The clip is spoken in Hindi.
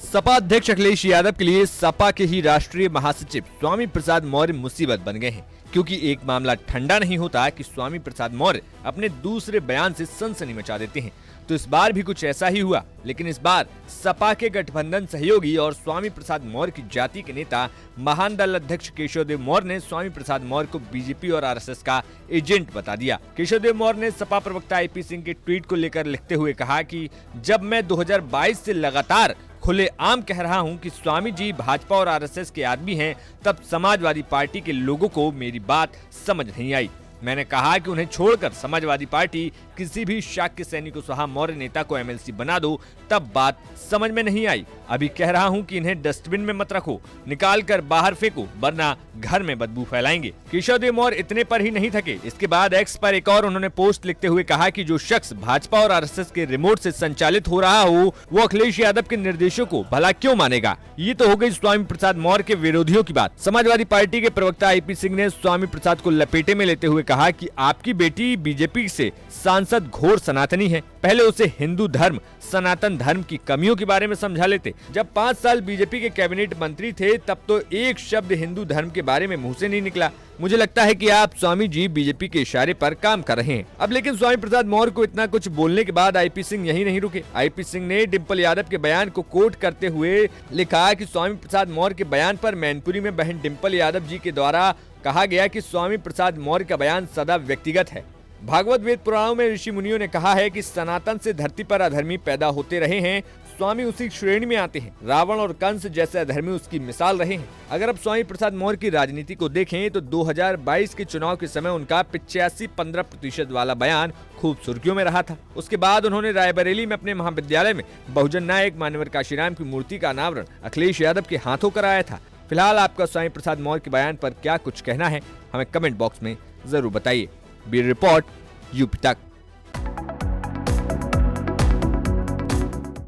सपा अध्यक्ष अखिलेश यादव के लिए सपा के ही राष्ट्रीय महासचिव स्वामी प्रसाद मौर्य मुसीबत बन गए हैं, क्योंकि एक मामला ठंडा नहीं होता कि स्वामी प्रसाद मौर्य अपने दूसरे बयान से सनसनी मचा देते हैं। तो इस बार भी कुछ ऐसा ही हुआ, लेकिन इस बार सपा के गठबंधन सहयोगी और स्वामी प्रसाद मौर्य की जाति के नेता महान दल अध्यक्ष केशवदेव मौर्य ने स्वामी प्रसाद मौर्य को बीजेपी और आरएसएस का एजेंट बता दिया। केशवदेव मौर्य ने सपा प्रवक्ता आईपी सिंह के ट्वीट को लेकर लिखते हुए कहा कि जब मैं 2022 से लगातार खुलेआम कह रहा हूं कि स्वामी जी भाजपा और आरएसएस के आदमी हैं, तब समाजवादी पार्टी के लोगों को मेरी बात समझ नहीं आई। मैंने कहा कि उन्हें छोड़कर समाजवादी पार्टी किसी भी शाक्य सैनी कुशवाहा मौर्य नेता को एमएलसी बना दो, तब बात समझ में नहीं आई। अभी कह रहा हूं कि इन्हें डस्टबिन में मत रखो, निकाल कर बाहर फेंको, वरना घर में बदबू फैलाएंगे। केशवदेव मौर्य इतने पर ही नहीं थके। इसके बाद एक्स पर एक और उन्होंने पोस्ट लिखते हुए कहा कि जो शख्स भाजपा और आरएसएस के रिमोट से संचालित हो रहा हो, वो अखिलेश यादव के निर्देशों को भला क्यों मानेगा। ये तो हो गई स्वामी प्रसाद मौर्य के विरोधियों की बात। समाजवादी पार्टी के प्रवक्ता आईपी सिंह ने स्वामी प्रसाद को लपेटे में लेते हुए कहा कि आपकी बेटी बीजेपी से सांसद घोर सनातनी है, पहले उसे हिंदू धर्म सनातन धर्म की कमियों के बारे में समझा लेते। जब 5 साल बीजेपी के कैबिनेट मंत्री थे, तब तो एक शब्द हिंदू धर्म के बारे में मुंह से नहीं निकला। मुझे लगता है कि आप स्वामी जी बीजेपी के इशारे पर काम कर रहे हैं। अब लेकिन स्वामी प्रसाद मौर्य को इतना कुछ बोलने के बाद आईपी सिंह यहीं नहीं रुके। आईपी सिंह ने डिंपल यादव के बयान को कोट करते हुए लिखा कि स्वामी प्रसाद मौर्य के बयान पर मैनपुरी में बहन डिंपल यादव जी के द्वारा कहा गया कि स्वामी प्रसाद मौर्य का बयान सदा व्यक्तिगत है। भागवत वेद पुराणों में ऋषि मुनियों ने कहा है कि सनातन से धरती पर अधर्मी पैदा होते रहे हैं, स्वामी उसी श्रेणी में आते हैं। रावण और कंस जैसे अधर्मी उसकी मिसाल रहे हैं। अगर अब स्वामी प्रसाद मौर्य की राजनीति को देखें तो 2022 के चुनाव के समय उनका 85-15% वाला बयान खूब सुर्खियों में रहा था। उसके बाद उन्होंने रायबरेली में अपने महाविद्यालय में बहुजन नायक मान्यवर काशीराम की मूर्ति का अनावरण अखिलेश यादव के हाथों कराया था। फिलहाल आपका स्वामी प्रसाद मौर्य के बयान पर क्या कुछ कहना है, हमें कमेंट बॉक्स में जरूर बताइए। ब्यूरो रिपोर्ट, यूपी तक।